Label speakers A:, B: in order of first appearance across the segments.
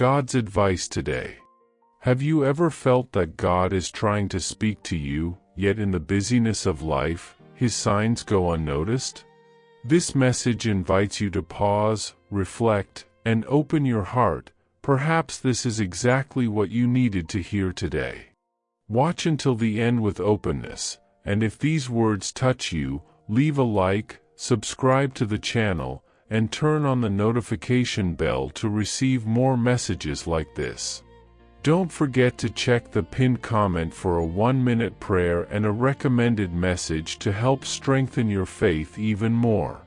A: God's advice today. Have you ever felt that God is trying to speak to you, yet in the busyness of life, His signs go unnoticed? This message invites you to pause, reflect, and open your heart. Perhaps this is exactly what you needed to hear today. Watch until the end with openness, and if these words touch you, leave a like, subscribe to the channel, and turn on the notification bell to receive more messages like this. Don't forget to check the pinned comment for a 1-minute prayer and a recommended message to help strengthen your faith even more.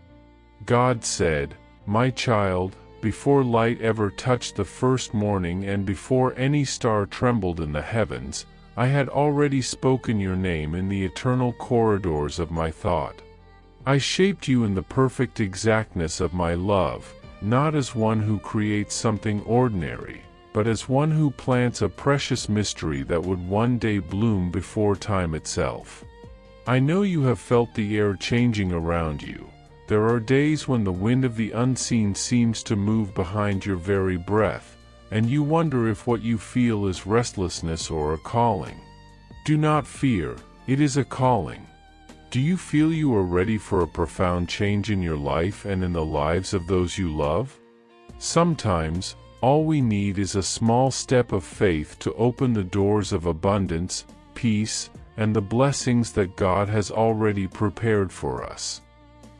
A: God said, "My child, before light ever touched the first morning and before any star trembled in the heavens, I had already spoken your name in the eternal corridors of my thought. I shaped you in the perfect exactness of my love, not as one who creates something ordinary, but as one who plants a precious mystery that would one day bloom before time itself. I know you have felt the air changing around you. There are days when the wind of the unseen seems to move behind your very breath, and you wonder if what you feel is restlessness or a calling. Do not fear, it is a calling. Do you feel you are ready for a profound change in your life and in the lives of those you love? Sometimes, all we need is a small step of faith to open the doors of abundance, peace, and the blessings that God has already prepared for us.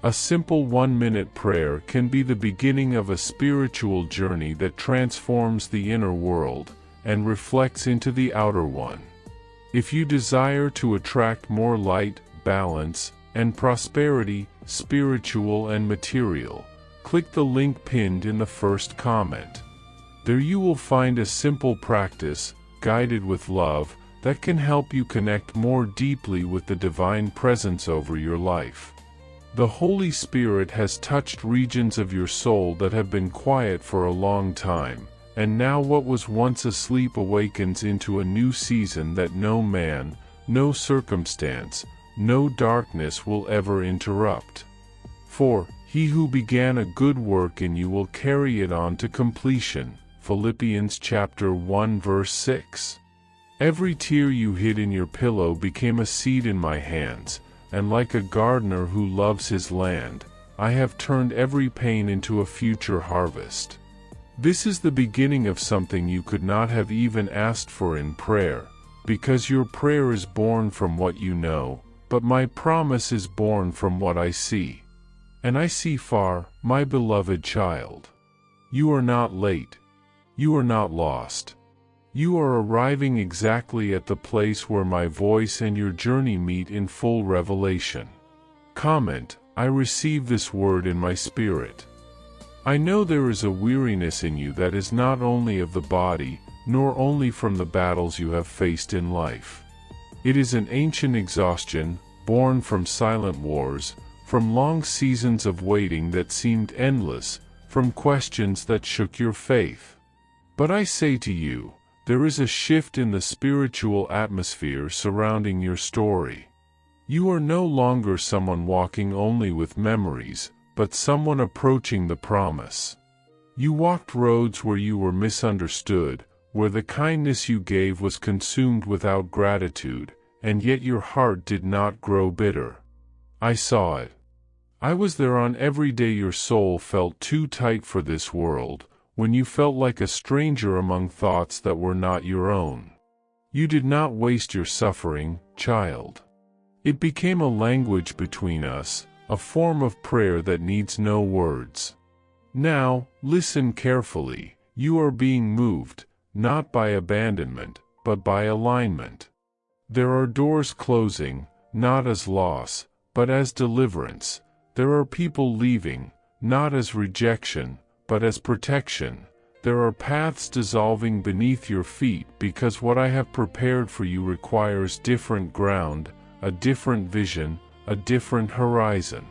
A: A simple 1-minute prayer can be the beginning of a spiritual journey that transforms the inner world and reflects into the outer one. If you desire to attract more light, balance, and prosperity, spiritual and material, click the link pinned in the first comment. There you will find a simple practice, guided with love, that can help you connect more deeply with the divine presence over your life. The Holy Spirit has touched regions of your soul that have been quiet for a long time, and now what was once asleep awakens into a new season that no man, no circumstance, no darkness will ever interrupt. For, he who began a good work in you will carry it on to completion. Philippians chapter 1 verse 6. Every tear you hid in your pillow became a seed in my hands, and like a gardener who loves his land, I have turned every pain into a future harvest. This is the beginning of something you could not have even asked for in prayer, because your prayer is born from what you know, but my promise is born from what I see. And I see far, my beloved child. You are not late. You are not lost. You are arriving exactly at the place where my voice and your journey meet in full revelation. Comment, I receive this word in my spirit. I know there is a weariness in you that is not only of the body, nor only from the battles you have faced in life. It is an ancient exhaustion, born from silent wars, from long seasons of waiting that seemed endless, from questions that shook your faith. But I say to you, there is a shift in the spiritual atmosphere surrounding your story. You are no longer someone walking only with memories, but someone approaching the promise. You walked roads where you were misunderstood, where the kindness you gave was consumed without gratitude, and yet your heart did not grow bitter. I saw it. I was there on every day your soul felt too tight for this world, when you felt like a stranger among thoughts that were not your own. You did not waste your suffering, child. It became a language between us, a form of prayer that needs no words. Now, listen carefully. You are being moved, not by abandonment, but by alignment. There are doors closing, not as loss, but as deliverance. There are people leaving, not as rejection, but as protection. There are paths dissolving beneath your feet because what I have prepared for you requires different ground, a different vision, a different horizon.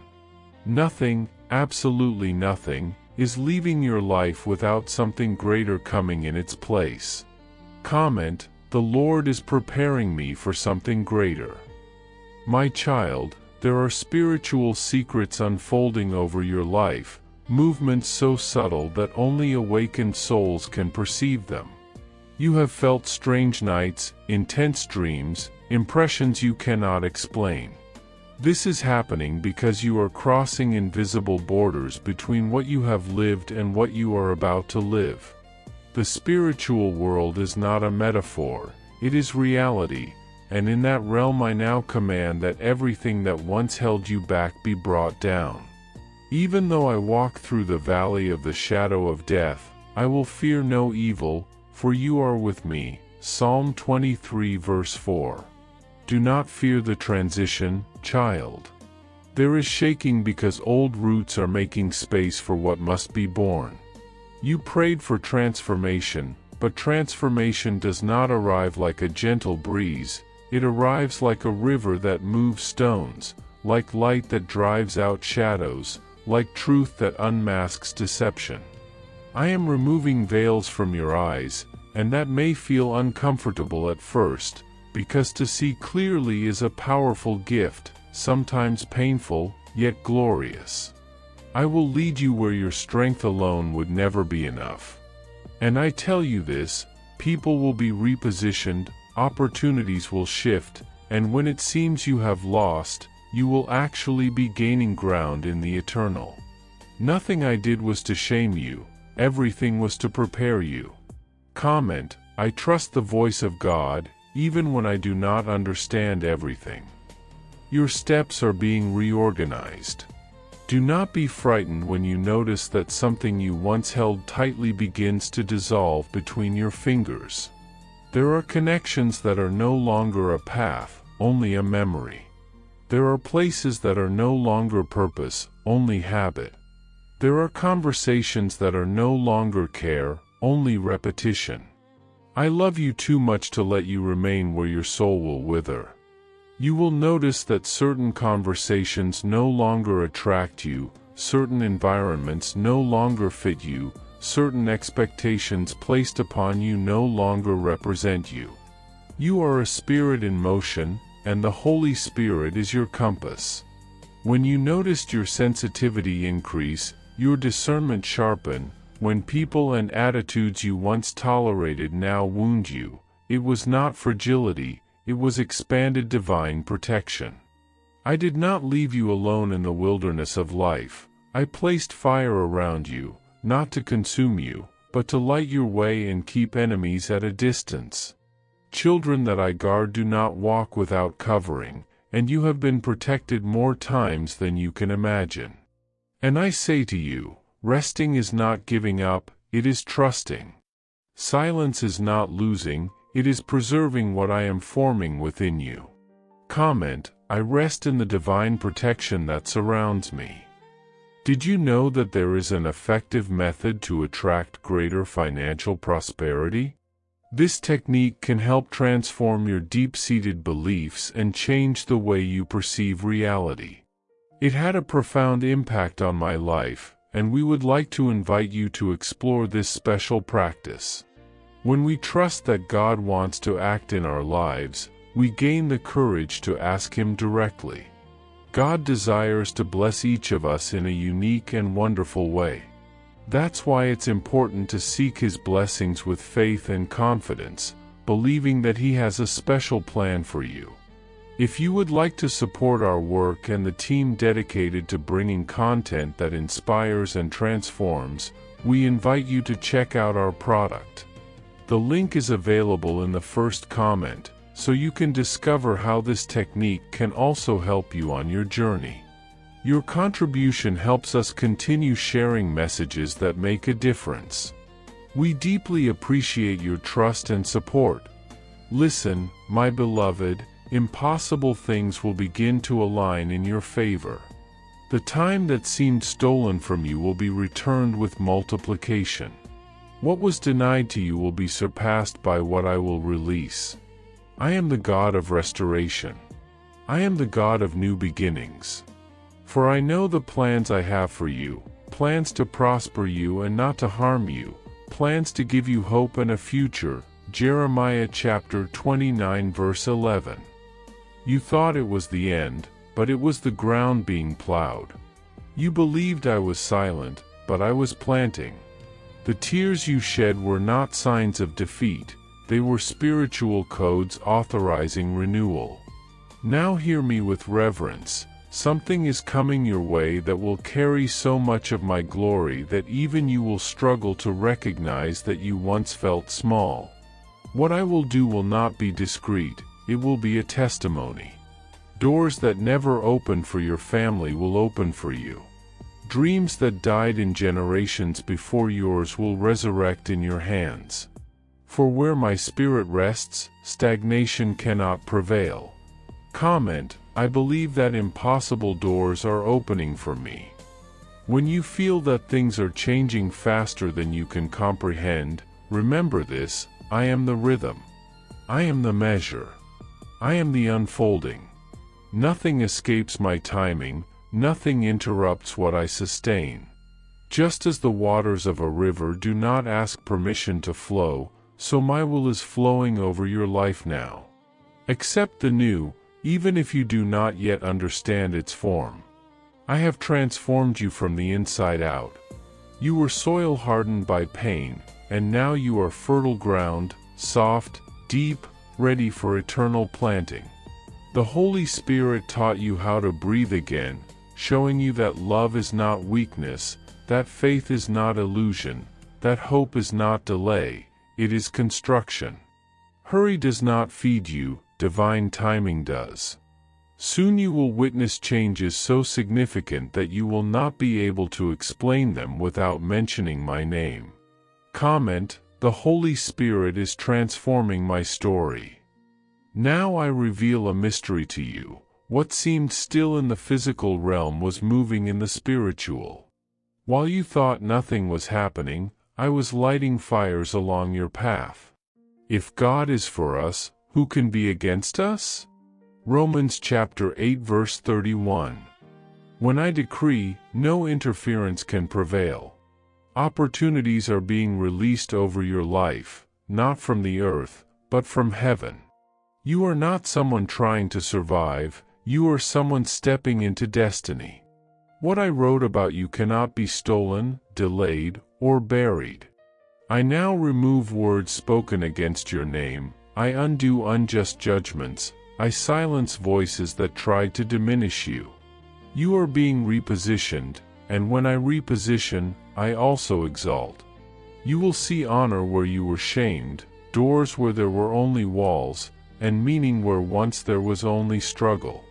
A: Nothing, absolutely nothing, is leaving your life without something greater coming in its place. Comment, the Lord is preparing me for something greater. My child, there are spiritual secrets unfolding over your life, movements so subtle that only awakened souls can perceive them. You have felt strange nights, intense dreams, impressions you cannot explain. This is happening because you are crossing invisible borders between what you have lived and what you are about to live. The spiritual world is not a metaphor, it is reality, and in that realm I now command that everything that once held you back be brought down. Even though I walk through the valley of the shadow of death, I will fear no evil, for you are with me. Psalm 23 verse 4. Do not fear the transition, child. There is shaking because old roots are making space for what must be born. You prayed for transformation, but transformation does not arrive like a gentle breeze, it arrives like a river that moves stones, like light that drives out shadows, like truth that unmasks deception. I am removing veils from your eyes, and that may feel uncomfortable at first, because to see clearly is a powerful gift, sometimes painful, yet glorious. I will lead you where your strength alone would never be enough. And I tell you this, people will be repositioned, opportunities will shift, and when it seems you have lost, you will actually be gaining ground in the eternal. Nothing I did was to shame you, everything was to prepare you. Comment, I trust the voice of God, even when I do not understand everything. Your steps are being reorganized. Do not be frightened when you notice that something you once held tightly begins to dissolve between your fingers. There are connections that are no longer a path, only a memory. There are places that are no longer purpose, only habit. There are conversations that are no longer care, only repetition. I love you too much to let you remain where your soul will wither. You will notice that certain conversations no longer attract you, certain environments no longer fit you, certain expectations placed upon you no longer represent you. You are a spirit in motion, and the Holy Spirit is your compass. When you noticed your sensitivity increase, your discernment sharpen, when people and attitudes you once tolerated now wound you, it was not fragility, it was expanded divine protection. I did not leave you alone in the wilderness of life. I placed fire around you, not to consume you, but to light your way and keep enemies at a distance. Children that I guard do not walk without covering, and you have been protected more times than you can imagine. And I say to you, resting is not giving up, it is trusting. Silence is not losing, it is preserving what I am forming within you. Comment, I rest in the divine protection that surrounds me. Did you know that there is an effective method to attract greater financial prosperity? This technique can help transform your deep-seated beliefs and change the way you perceive reality. It had a profound impact on my life, and we would like to invite you to explore this special practice. When we trust that God wants to act in our lives, we gain the courage to ask Him directly. God desires to bless each of us in a unique and wonderful way. That's why it's important to seek His blessings with faith and confidence, believing that He has a special plan for you. If you would like to support our work and the team dedicated to bringing content that inspires and transforms, we invite you to check out our product. The link is available in the first comment, so you can discover how this technique can also help you on your journey. Your contribution helps us continue sharing messages that make a difference. We deeply appreciate your trust and support. Listen, my beloved, impossible things will begin to align in your favor. The time that seemed stolen from you will be returned with multiplication. What was denied to you will be surpassed by what I will release. I am the God of restoration. I am the God of new beginnings. For I know the plans I have for you, plans to prosper you and not to harm you, plans to give you hope and a future. Jeremiah chapter 29 verse 11. You thought it was the end, but it was the ground being plowed. You believed I was silent, but I was planting. The tears you shed were not signs of defeat, they were spiritual codes authorizing renewal. Now hear me with reverence. Something is coming your way that will carry so much of my glory that even you will struggle to recognize that you once felt small. What I will do will not be discreet, it will be a testimony. Doors that never opened for your family will open for you. Dreams that died in generations before yours will resurrect in your hands. For where my spirit rests, stagnation cannot prevail. Comment, I believe that impossible doors are opening for me. When you feel that things are changing faster than you can comprehend, remember this: I am the rhythm. I am the measure. I am the unfolding. Nothing escapes my timing, nothing interrupts what I sustain. Just as the waters of a river do not ask permission to flow, so my will is flowing over your life now. Accept the new, even if you do not yet understand its form. I have transformed you from the inside out. You were soil hardened by pain, and now you are fertile ground, soft, deep, ready for eternal planting. The Holy Spirit taught you how to breathe again, showing you that love is not weakness, that faith is not illusion, that hope is not delay, it is construction. Hurry does not feed you, divine timing does. Soon you will witness changes so significant that you will not be able to explain them without mentioning my name. Comment, the Holy Spirit is transforming my story. Now I reveal a mystery to you. What seemed still in the physical realm was moving in the spiritual. While you thought nothing was happening, I was lighting fires along your path. If God is for us, who can be against us? Romans chapter 8 verse 31. When I decree, no interference can prevail. Opportunities are being released over your life, not from the earth, but from heaven. You are not someone trying to survive, you are someone stepping into destiny. What I wrote about you cannot be stolen, delayed, or buried. I now remove words spoken against your name, I undo unjust judgments, I silence voices that tried to diminish you. You are being repositioned, and when I reposition, I also exalt. You will see honor where you were shamed, doors where there were only walls, and meaning where once there was only struggle.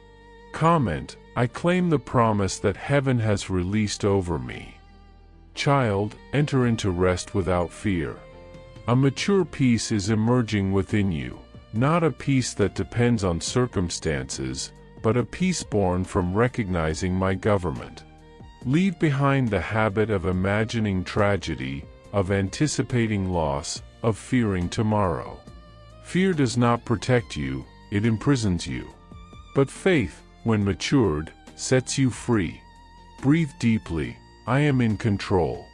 A: Comment, I claim the promise that heaven has released over me. Child, enter into rest without fear. A mature peace is emerging within you, not a peace that depends on circumstances, but a peace born from recognizing my government. Leave behind the habit of imagining tragedy, of anticipating loss, of fearing tomorrow. Fear does not protect you, it imprisons you. But faith, when matured, sets you free. Breathe deeply, I am in control.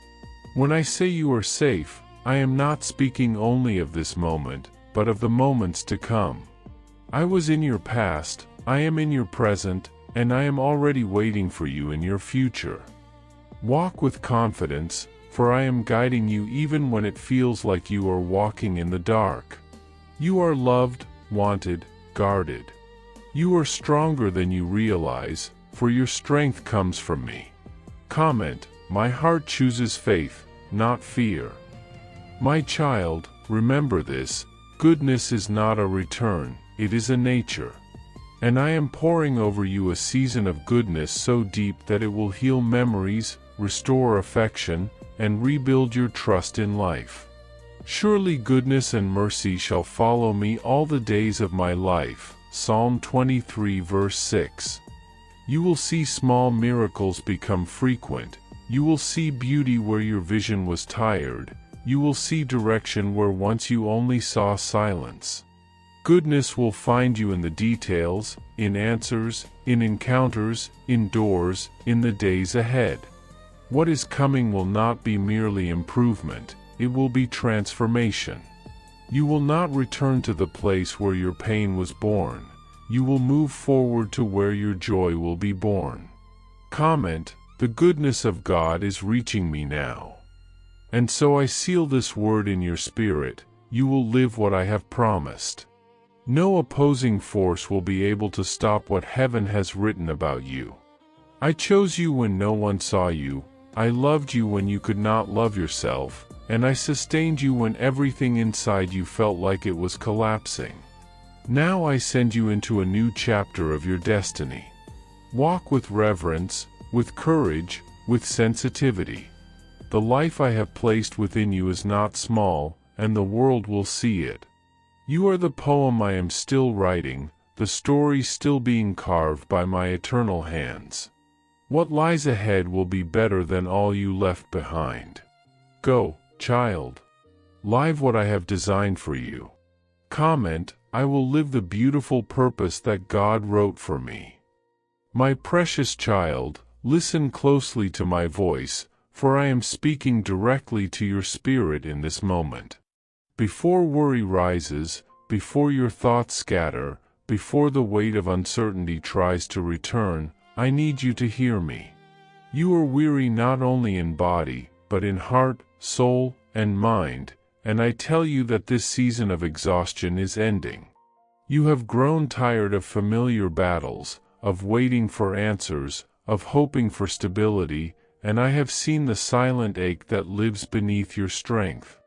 A: When I say you are safe, I am not speaking only of this moment, but of the moments to come. I was in your past, I am in your present, and I am already waiting for you in your future. Walk with confidence, for I am guiding you even when it feels like you are walking in the dark. You are loved, wanted, guarded. You are stronger than you realize, for your strength comes from me. Comment, my heart chooses faith, not fear. My child, remember this, goodness is not a return, it is a nature. And I am pouring over you a season of goodness so deep that it will heal memories, restore affection, and rebuild your trust in life. Surely goodness and mercy shall follow me all the days of my life. Psalm 23 verse 6. You will see small miracles become frequent. You will see beauty where your vision was tired. You will see direction where once you only saw silence. Goodness will find you in the details, in answers, in encounters, in doors, in the days ahead. What is coming will not be merely improvement, it will be transformation. You will not return to the place where your pain was born. You will move forward to where your joy will be born. Comment, The goodness of God is reaching me now. And so I seal this word in your spirit: you will live what I have promised. No opposing force will be able to stop what heaven has written about you. I chose you when no one saw you, I loved you when you could not love yourself, and I sustained you when everything inside you felt like it was collapsing. Now I send you into a new chapter of your destiny. Walk with reverence, with courage, with sensitivity. The life I have placed within you is not small, and the world will see it. You are the poem I am still writing, the story still being carved by my eternal hands. What lies ahead will be better than all you left behind. Go, child. Live what I have designed for you. Comment: I will live the beautiful purpose that God wrote for me. My precious child, listen closely to my voice, for I am speaking directly to your spirit in this moment. Before worry rises, before your thoughts scatter, before the weight of uncertainty tries to return, I need you to hear me. You are weary not only in body, but in heart, soul, and mind, and I tell you that this season of exhaustion is ending. You have grown tired of familiar battles, of waiting for answers, of hoping for stability, and I have seen the silent ache that lives beneath your strength.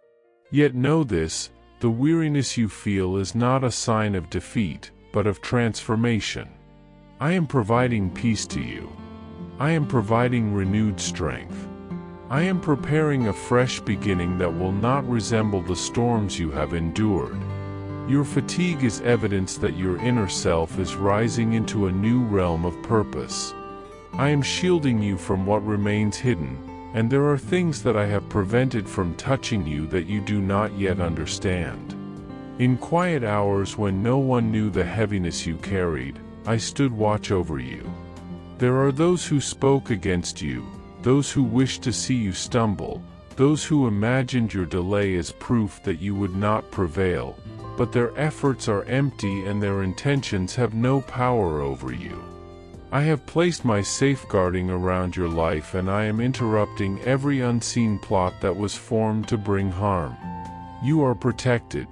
A: Yet know this: the weariness you feel is not a sign of defeat, but of transformation. I am providing peace to you. I am providing renewed strength. I am preparing a fresh beginning that will not resemble the storms you have endured. Your fatigue is evidence that your inner self is rising into a new realm of purpose. I am shielding you from what remains hidden, and there are things that I have prevented from touching you that you do not yet understand. In quiet hours when no one knew the heaviness you carried, I stood watch over you. There are those who spoke against you, those who wished to see you stumble, those who imagined your delay as proof that you would not prevail, but their efforts are empty and their intentions have no power over you. I have placed my safeguarding around your life, and I am interrupting every unseen plot that was formed to bring harm. You are protected.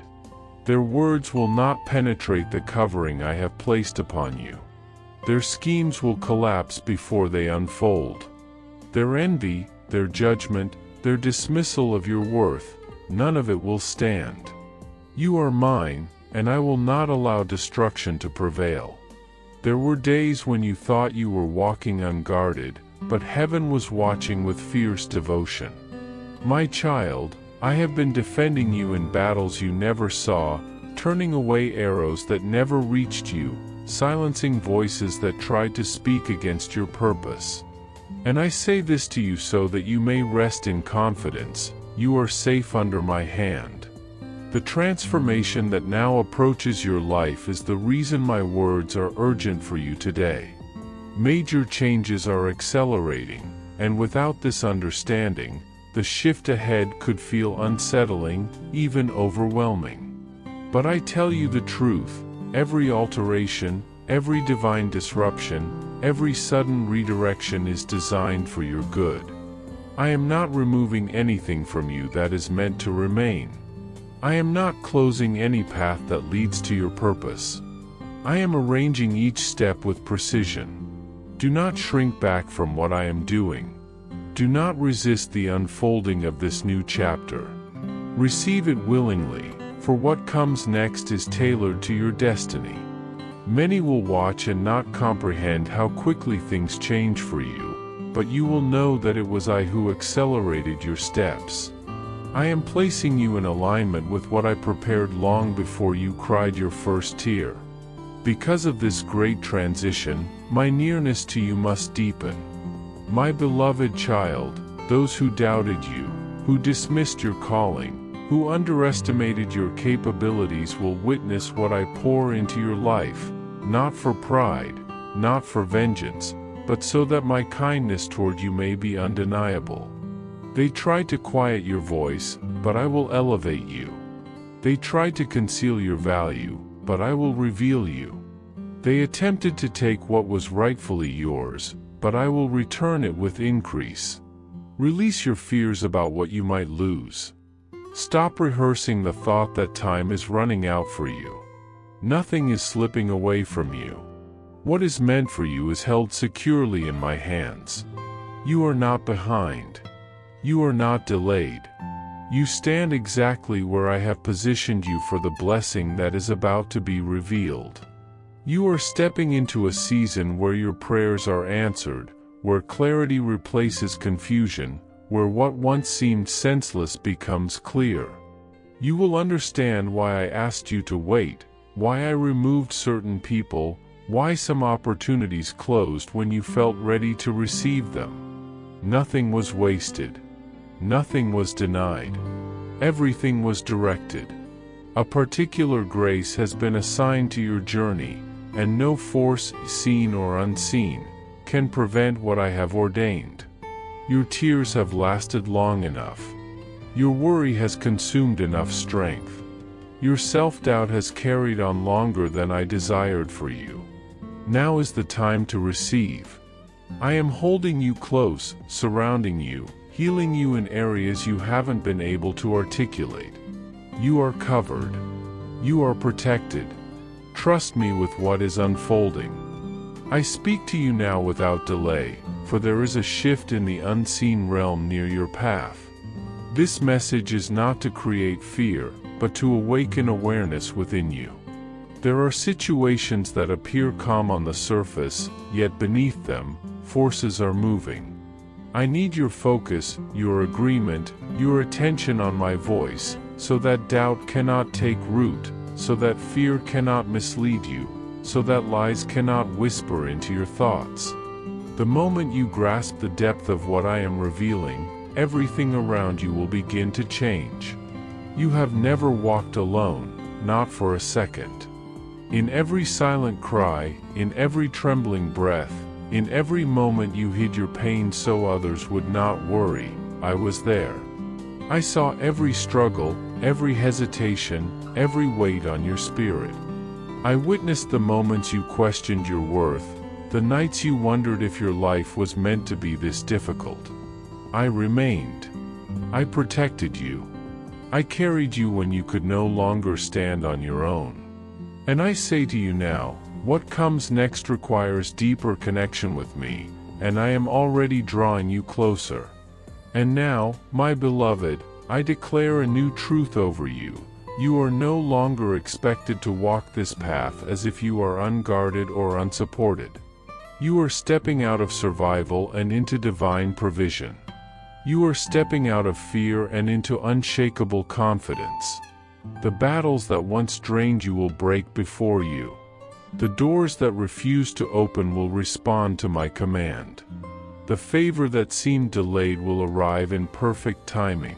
A: Their words will not penetrate the covering I have placed upon you. Their schemes will collapse before they unfold. Their envy, their judgment, their dismissal of your worth, none of it will stand. You are mine, and I will not allow destruction to prevail. There were days when you thought you were walking unguarded, but heaven was watching with fierce devotion. My child, I have been defending you in battles you never saw, turning away arrows that never reached you, silencing voices that tried to speak against your purpose. And I say this to you so that you may rest in confidence: you are safe under my hand. The transformation that now approaches your life is the reason my words are urgent for you today. Major changes are accelerating, and without this understanding, the shift ahead could feel unsettling, even overwhelming. But I tell you the truth: every alteration, every divine disruption, every sudden redirection is designed for your good. I am not removing anything from you that is meant to remain. I am not closing any path that leads to your purpose. I am arranging each step with precision. Do not shrink back from what I am doing. Do not resist the unfolding of this new chapter. Receive it willingly, for what comes next is tailored to your destiny. Many will watch and not comprehend how quickly things change for you, but you will know that it was I who accelerated your steps. I am placing you in alignment with what I prepared long before you cried your first tear. Because of this great transition, my nearness to you must deepen. My beloved child, those who doubted you, who dismissed your calling, who underestimated your capabilities will witness what I pour into your life, not for pride, not for vengeance, but so that my kindness toward you may be undeniable. They tried to quiet your voice, but I will elevate you. They tried to conceal your value, but I will reveal you. They attempted to take what was rightfully yours, but I will return it with increase. Release your fears about what you might lose. Stop rehearsing the thought that time is running out for you. Nothing is slipping away from you. What is meant for you is held securely in my hands. You are not behind. You are not delayed. You stand exactly where I have positioned you for the blessing that is about to be revealed. You are stepping into a season where your prayers are answered, where clarity replaces confusion, where what once seemed senseless becomes clear. You will understand why I asked you to wait, why I removed certain people, why some opportunities closed when you felt ready to receive them. Nothing was wasted. Nothing was denied. Everything was directed. A particular grace has been assigned to your journey, and no force, seen or unseen, can prevent what I have ordained. Your tears have lasted long enough. Your worry has consumed enough strength. Your self-doubt has carried on longer than I desired for you. Now is the time to receive. I am holding you close, surrounding you, healing you in areas you haven't been able to articulate. You are covered. You are protected. Trust me with what is unfolding. I speak to you now without delay, for there is a shift in the unseen realm near your path. This message is not to create fear, but to awaken awareness within you. There are situations that appear calm on the surface, yet beneath them, forces are moving. I need your focus, your agreement, your attention on my voice, so that doubt cannot take root, so that fear cannot mislead you, so that lies cannot whisper into your thoughts. The moment you grasp the depth of what I am revealing, everything around you will begin to change. You have never walked alone, not for a second. In every silent cry, in every trembling breath, in every moment you hid your pain so others would not worry, I was there. I saw every struggle, every hesitation, every weight on your spirit. I witnessed the moments you questioned your worth, the nights you wondered if your life was meant to be this difficult. I remained. I protected you. I carried you when you could no longer stand on your own. And I say to you now, what comes next requires deeper connection with me, and I am already drawing you closer. And now, my beloved, I declare a new truth over you. You are no longer expected to walk this path as if you are unguarded or unsupported. You are stepping out of survival and into divine provision. You are stepping out of fear and into unshakable confidence. The battles that once drained you will break before you. The doors that refuse to open will respond to my command. The favor that seemed delayed will arrive in perfect timing.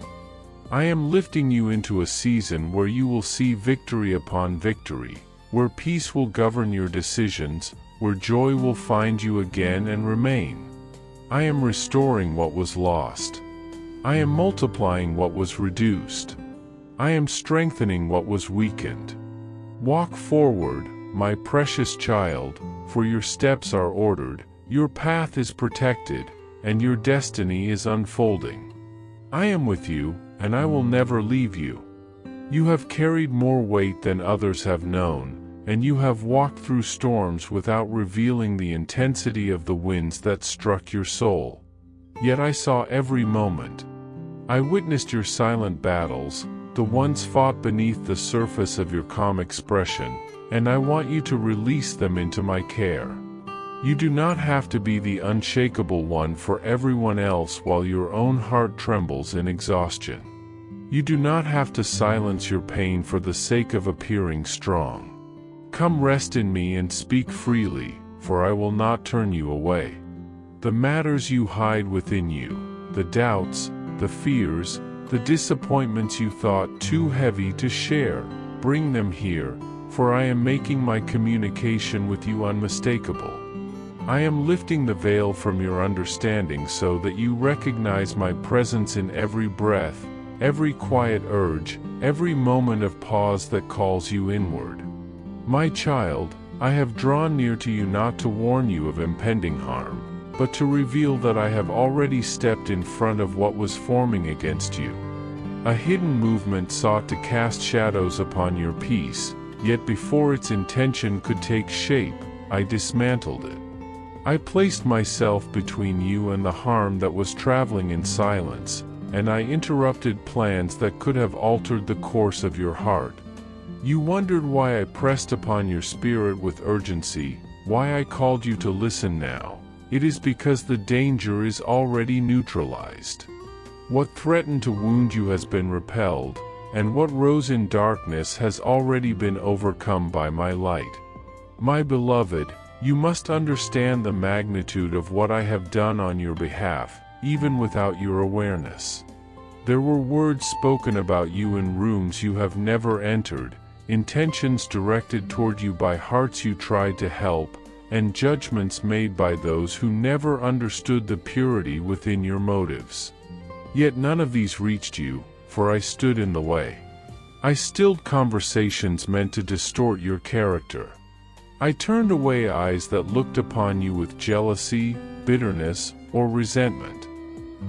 A: I am lifting you into a season where you will see victory upon victory, where peace will govern your decisions, where joy will find you again and remain. I am restoring what was lost. I am multiplying what was reduced. I am strengthening what was weakened. Walk forward, my precious child, for your steps are ordered, your path is protected, and your destiny is unfolding. I am with you, and I will never leave you. You have carried more weight than others have known, and you have walked through storms without revealing the intensity of the winds that struck your soul. Yet I saw every moment. I witnessed your silent battles, the ones fought beneath the surface of your calm expression, and I want you to release them into my care. You do not have to be the unshakable one for everyone else while your own heart trembles in exhaustion. You do not have to silence your pain for the sake of appearing strong. Come rest in me and speak freely, for I will not turn you away. The matters you hide within you, the doubts, the fears, the disappointments you thought too heavy to share, bring them here, for I am making my communication with you unmistakable. I am lifting the veil from your understanding so that you recognize my presence in every breath, every quiet urge, every moment of pause that calls you inward. My child, I have drawn near to you not to warn you of impending harm, but to reveal that I have already stepped in front of what was forming against you. A hidden movement sought to cast shadows upon your peace, yet before its intention could take shape, I dismantled it. I placed myself between you and the harm that was traveling in silence, and I interrupted plans that could have altered the course of your heart. You wondered why I pressed upon your spirit with urgency, why I called you to listen now. It is because the danger is already neutralized. What threatened to wound you has been repelled, and what rose in darkness has already been overcome by my light. My beloved, you must understand the magnitude of what I have done on your behalf, even without your awareness. There were words spoken about you in rooms you have never entered, intentions directed toward you by hearts you tried to help, and judgments made by those who never understood the purity within your motives. Yet none of these reached you, for I stood in the way. I stilled conversations meant to distort your character. I turned away eyes that looked upon you with jealousy, bitterness, or resentment.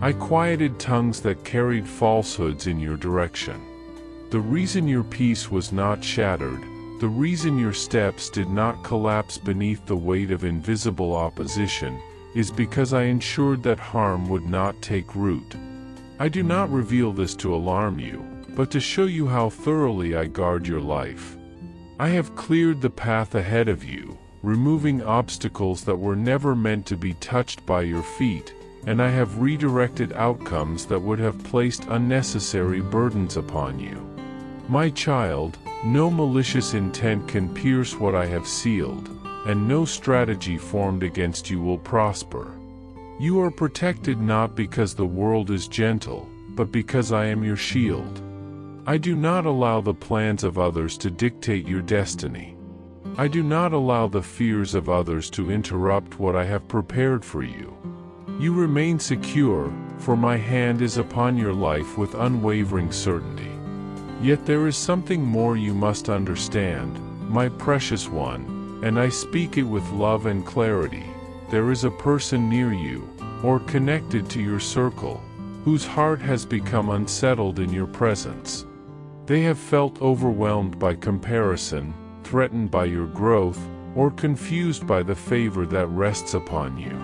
A: I quieted tongues that carried falsehoods in your direction. The reason your peace was not shattered, the reason your steps did not collapse beneath the weight of invisible opposition, is because I ensured that harm would not take root. I do not reveal this to alarm you, but to show you how thoroughly I guard your life. I have cleared the path ahead of you, removing obstacles that were never meant to be touched by your feet, and I have redirected outcomes that would have placed unnecessary burdens upon you. My child, no malicious intent can pierce what I have sealed, and no strategy formed against you will prosper. You are protected not because the world is gentle, but because I am your shield. I do not allow the plans of others to dictate your destiny. I do not allow the fears of others to interrupt what I have prepared for you. You remain secure, for my hand is upon your life with unwavering certainty. Yet there is something more you must understand, my precious one, and I speak it with love and clarity. There is a person near you, or connected to your circle, whose heart has become unsettled in your presence. They have felt overwhelmed by comparison, threatened by your growth, or confused by the favor that rests upon you.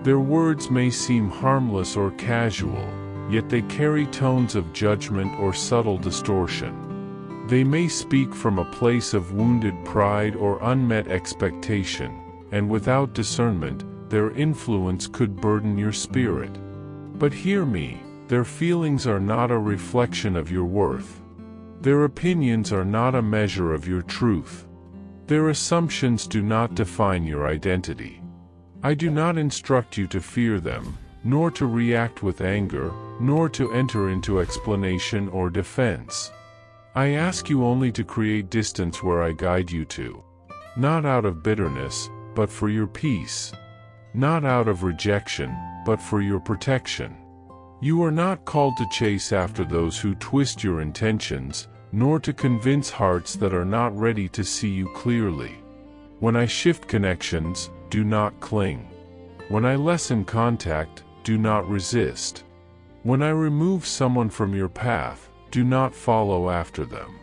A: Their words may seem harmless or casual, yet they carry tones of judgment or subtle distortion. They may speak from a place of wounded pride or unmet expectation, and without discernment, their influence could burden your spirit. But hear me, their feelings are not a reflection of your worth. Their opinions are not a measure of your truth. Their assumptions do not define your identity. I do not instruct you to fear them, nor to react with anger, nor to enter into explanation or defense. I ask you only to create distance where I guide you to. Not out of bitterness, but for your peace. Not out of rejection, but for your protection. You are not called to chase after those who twist your intentions, nor to convince hearts that are not ready to see you clearly. When I shift connections, do not cling. When I lessen contact, do not resist. When I remove someone from your path, do not follow after them.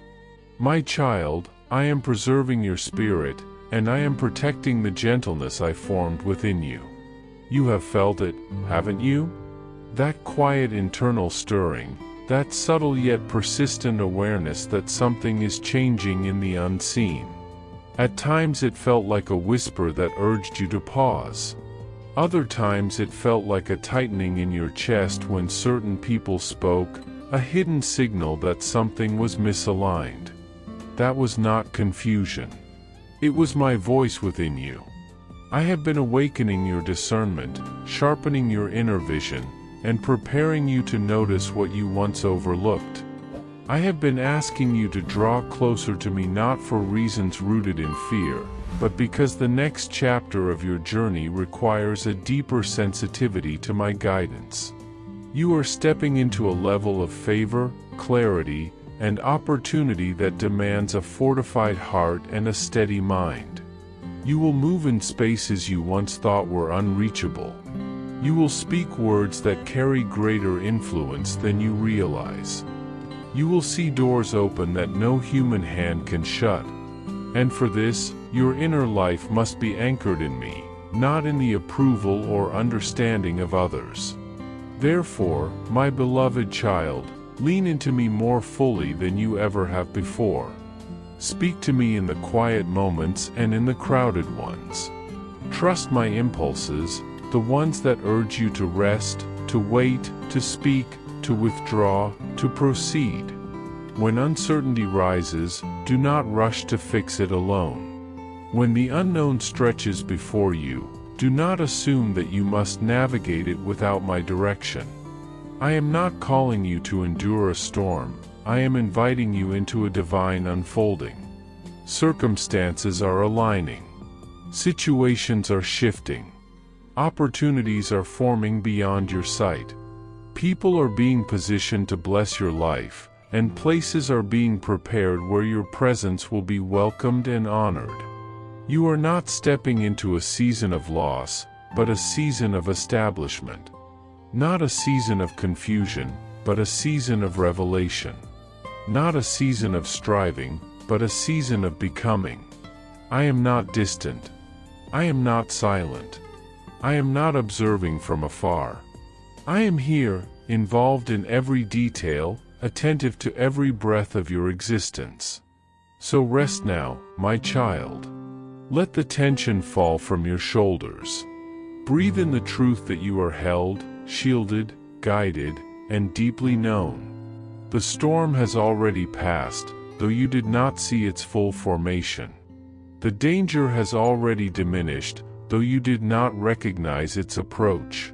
A: My child, I am preserving your spirit, and I am protecting the gentleness I formed within you. You have felt it, haven't you? That quiet internal stirring, that subtle yet persistent awareness that something is changing in the unseen. At times it felt like a whisper that urged you to pause. Other times it felt like a tightening in your chest when certain people spoke, a hidden signal that something was misaligned. That was not confusion. It was my voice within you. I have been awakening your discernment, sharpening your inner vision, and preparing you to notice what you once overlooked. I have been asking you to draw closer to me not for reasons rooted in fear, but because the next chapter of your journey requires a deeper sensitivity to my guidance. You are stepping into a level of favor, clarity, and opportunity that demands a fortified heart and a steady mind. You will move in spaces you once thought were unreachable, You will speak words that carry greater influence than you realize. You will see doors open that no human hand can shut. And for this, your inner life must be anchored in me, not in the approval or understanding of others. Therefore, my beloved child, lean into me more fully than you ever have before. Speak to me in the quiet moments and in the crowded ones. Trust my impulses, the ones that urge you to rest, to wait, to speak, to withdraw, to proceed. When uncertainty rises, do not rush to fix it alone. When the unknown stretches before you, do not assume that you must navigate it without my direction. I am not calling you to endure a storm, I am inviting you into a divine unfolding. Circumstances are aligning. Situations are shifting. Opportunities are forming beyond your sight. People are being positioned to bless your life, and places are being prepared where your presence will be welcomed and honored. You are not stepping into a season of loss, but a season of establishment. Not a season of confusion, but a season of revelation. Not a season of striving, but a season of becoming. I am not distant. I am not silent. I am not observing from afar. I am here, involved in every detail, attentive to every breath of your existence. So rest now, my child. Let the tension fall from your shoulders. Breathe in the truth that you are held, shielded, guided, and deeply known. The storm has already passed, though you did not see its full formation. The danger has already diminished, though you did not recognize its approach.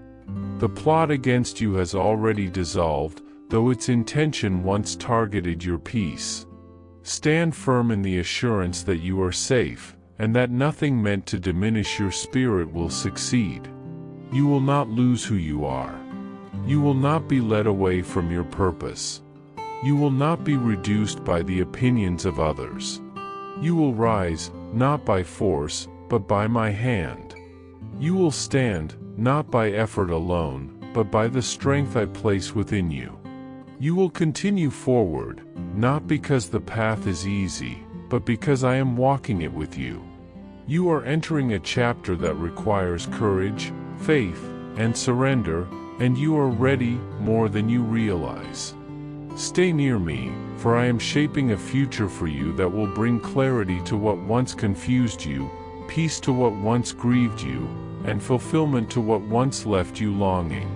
A: The plot against you has already dissolved, though its intention once targeted your peace. Stand firm in the assurance that you are safe, and that nothing meant to diminish your spirit will succeed. You will not lose who you are. You will not be led away from your purpose. You will not be reduced by the opinions of others. You will rise, not by force, but by my hand. You will stand, not by effort alone, but by the strength I place within you. You will continue forward, not because the path is easy, but because I am walking it with you. You are entering a chapter that requires courage, faith, and surrender, and you are ready more than you realize. Stay near me, for I am shaping a future for you that will bring clarity to what once confused you, peace to what once grieved you, and fulfillment to what once left you longing.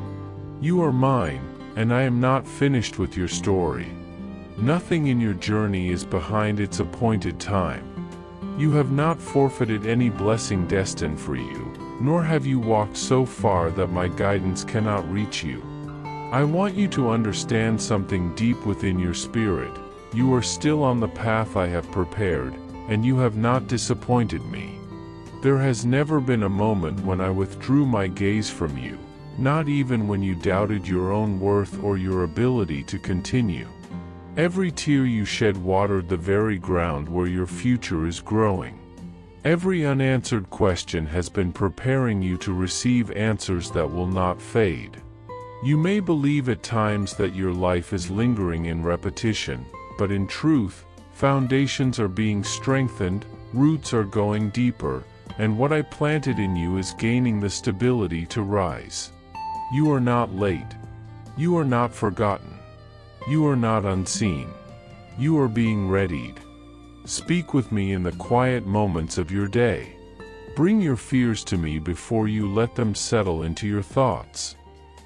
A: You are mine, and I am not finished with your story. Nothing in your journey is behind its appointed time. You have not forfeited any blessing destined for you, nor have you walked so far that my guidance cannot reach you. I want you to understand something deep within your spirit. You are still on the path I have prepared, and you have not disappointed me. There has never been a moment when I withdrew my gaze from you, not even when you doubted your own worth or your ability to continue. Every tear you shed watered the very ground where your future is growing. Every unanswered question has been preparing you to receive answers that will not fade. You may believe at times that your life is lingering in repetition, but in truth, foundations are being strengthened, roots are going deeper, and what I planted in you is gaining the stability to rise. You are not late. You are not forgotten. You are not unseen. You are being readied. Speak with me in the quiet moments of your day. Bring your fears to me before you let them settle into your thoughts.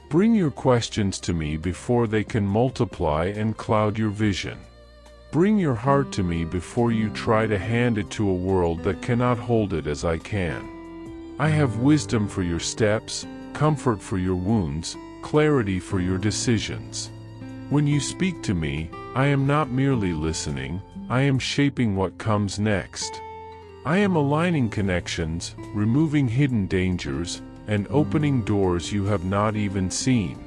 A: Bring your questions to me before they can multiply and cloud your vision. Bring your heart to me before you try to hand it to a world that cannot hold it as I can. I have wisdom for your steps, comfort for your wounds, clarity for your decisions. When you speak to me, I am not merely listening, I am shaping what comes next. I am aligning connections, removing hidden dangers, and opening doors you have not even seen.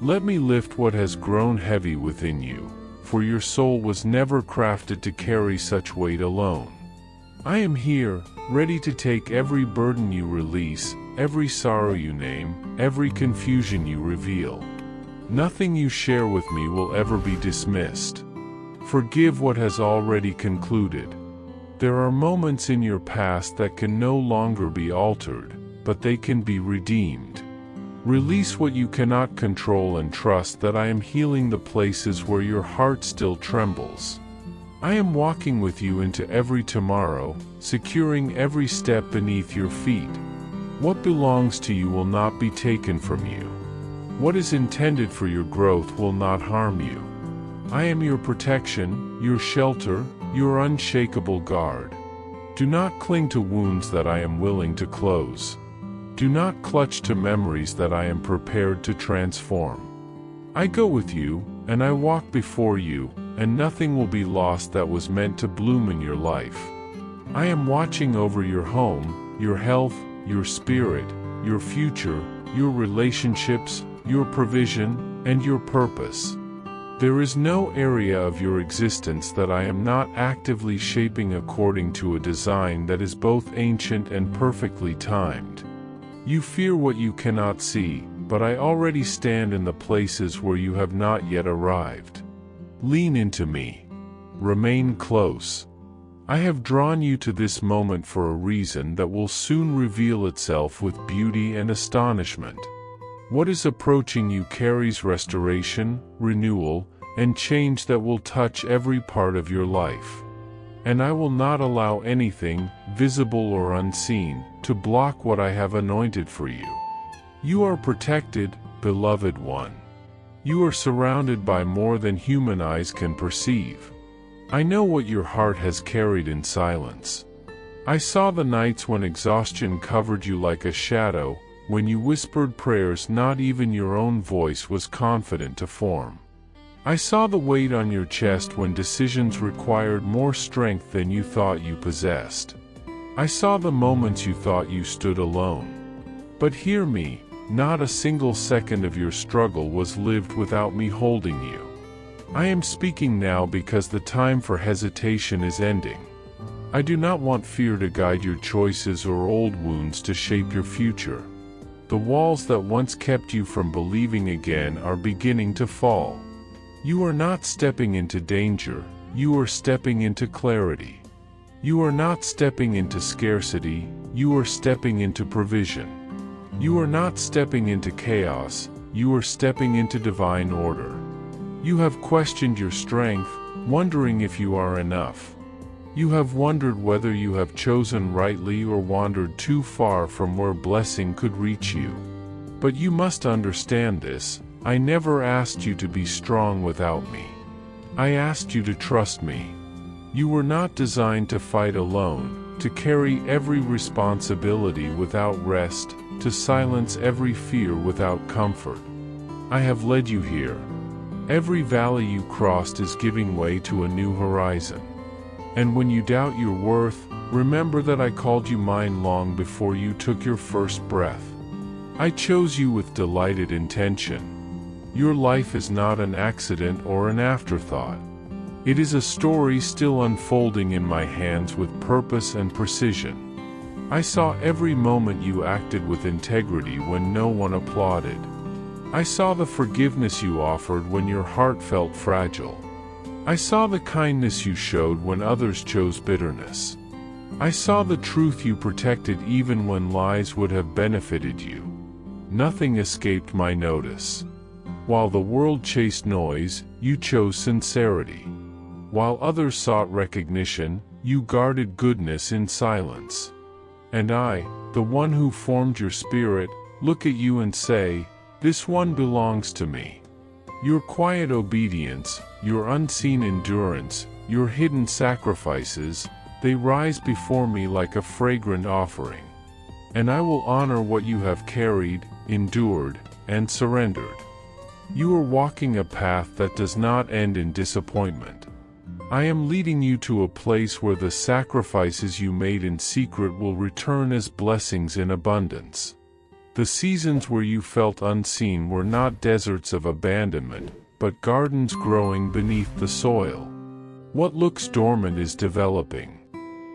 A: Let me lift what has grown heavy within you, for your soul was never crafted to carry such weight alone. I am here, ready to take every burden you release, every sorrow you name, every confusion you reveal. Nothing you share with me will ever be dismissed. Forgive what has already concluded. There are moments in your past that can no longer be altered, but they can be redeemed. Release what you cannot control and trust that I am healing the places where your heart still trembles. I am walking with you into every tomorrow, securing every step beneath your feet. What belongs to you will not be taken from you. What is intended for your growth will not harm you. I am your protection, your shelter, your unshakable guard. Do not cling to wounds that I am willing to close. Do not clutch to memories that I am prepared to transform. I go with you, and I walk before you, and nothing will be lost that was meant to bloom in your life. I am watching over your home, your health, your spirit, your future, your relationships, your provision, and your purpose. There is no area of your existence that I am not actively shaping according to a design that is both ancient and perfectly timed. You fear what you cannot see, but I already stand in the places where you have not yet arrived. Lean into me. Remain close. I have drawn you to this moment for a reason that will soon reveal itself with beauty and astonishment. What is approaching you carries restoration, renewal, and change that will touch every part of your life. And I will not allow anything, visible or unseen, to block what I have anointed for you. You are protected, beloved one. You are surrounded by more than human eyes can perceive. I know what your heart has carried in silence. I saw the nights when exhaustion covered you like a shadow, when you whispered prayers not even your own voice was confident to form. I saw the weight on your chest when decisions required more strength than you thought you possessed. I saw the moments you thought you stood alone. But hear me, not a single second of your struggle was lived without me holding you. I am speaking now because the time for hesitation is ending. I do not want fear to guide your choices or old wounds to shape your future. The walls that once kept you from believing again are beginning to fall. You are not stepping into danger, you are stepping into clarity. You are not stepping into scarcity, you are stepping into provision. You are not stepping into chaos, you are stepping into divine order. You have questioned your strength, wondering if you are enough. You have wondered whether you have chosen rightly or wandered too far from where blessing could reach you. But you must understand this. I never asked you to be strong without me. I asked you to trust me. You were not designed to fight alone, to carry every responsibility without rest, to silence every fear without comfort. I have led you here. Every valley you crossed is giving way to a new horizon. And when you doubt your worth, remember that I called you mine long before you took your first breath. I chose you with delighted intention. Your life is not an accident or an afterthought. It is a story still unfolding in my hands with purpose and precision. I saw every moment you acted with integrity when no one applauded. I saw the forgiveness you offered when your heart felt fragile. I saw the kindness you showed when others chose bitterness. I saw the truth you protected even when lies would have benefited you. Nothing escaped my notice. While the world chased noise, you chose sincerity. While others sought recognition, you guarded goodness in silence. And I, the one who formed your spirit, look at you and say, "This one belongs to me." Your quiet obedience, your unseen endurance, your hidden sacrifices, they rise before me like a fragrant offering. And I will honor what you have carried, endured, and surrendered. You are walking a path that does not end in disappointment. I am leading you to a place where the sacrifices you made in secret will return as blessings in abundance. The seasons where you felt unseen were not deserts of abandonment, but gardens growing beneath the soil. What looks dormant is developing.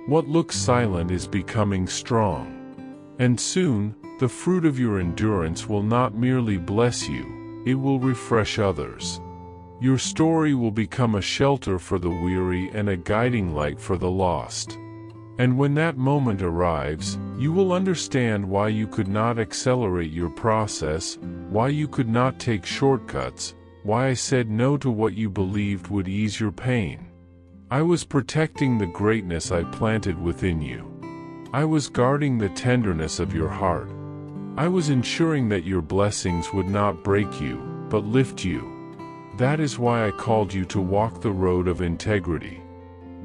A: What looks silent is becoming strong. And soon, the fruit of your endurance will not merely bless you, it will refresh others. Your story will become a shelter for the weary and a guiding light for the lost. And when that moment arrives, you will understand why you could not accelerate your process, why you could not take shortcuts, why I said no to what you believed would ease your pain. I was protecting the greatness I planted within you. I was guarding the tenderness of your heart. I was ensuring that your blessings would not break you, but lift you. That is why I called you to walk the road of integrity.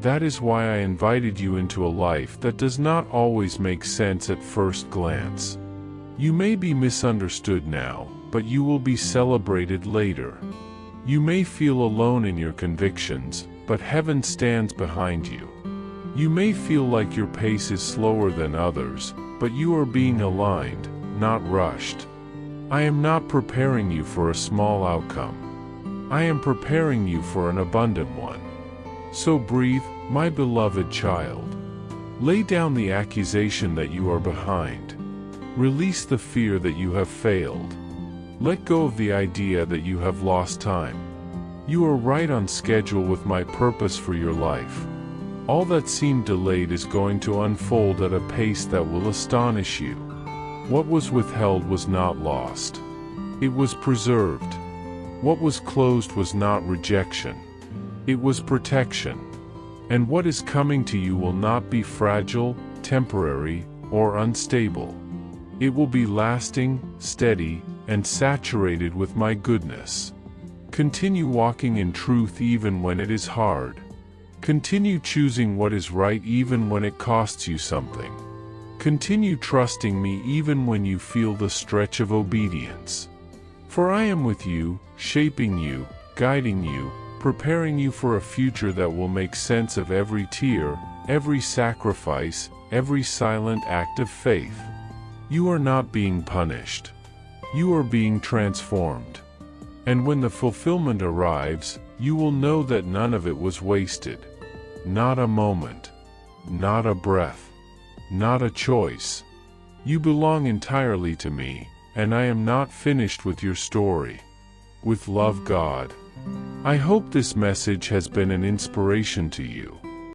A: That is why I invited you into a life that does not always make sense at first glance. You may be misunderstood now, but you will be celebrated later. You may feel alone in your convictions, but heaven stands behind you. You may feel like your pace is slower than others, but you are being aligned, not rushed. I am not preparing you for a small outcome. I am preparing you for an abundant one. So breathe, my beloved child. Lay down the accusation that you are behind. Release the fear that you have failed. Let go of the idea that you have lost time. You are right on schedule with my purpose for your life. All that seemed delayed is going to unfold at a pace that will astonish you. What was withheld was not lost. It was preserved. What was closed was not rejection. It was protection. And what is coming to you will not be fragile, temporary, or unstable. It will be lasting, steady, and saturated with my goodness. Continue walking in truth even when it is hard. Continue choosing what is right even when it costs you something. Continue trusting me even when you feel the stretch of obedience. For I am with you, shaping you, guiding you, preparing you for a future that will make sense of every tear, every sacrifice, every silent act of faith. You are not being punished. You are being transformed. And when the fulfillment arrives, you will know that none of it was wasted. Not a moment. Not a breath. Not a choice. You belong entirely to me, and I am not finished with your story. With love, God. I hope this message has been an inspiration to you.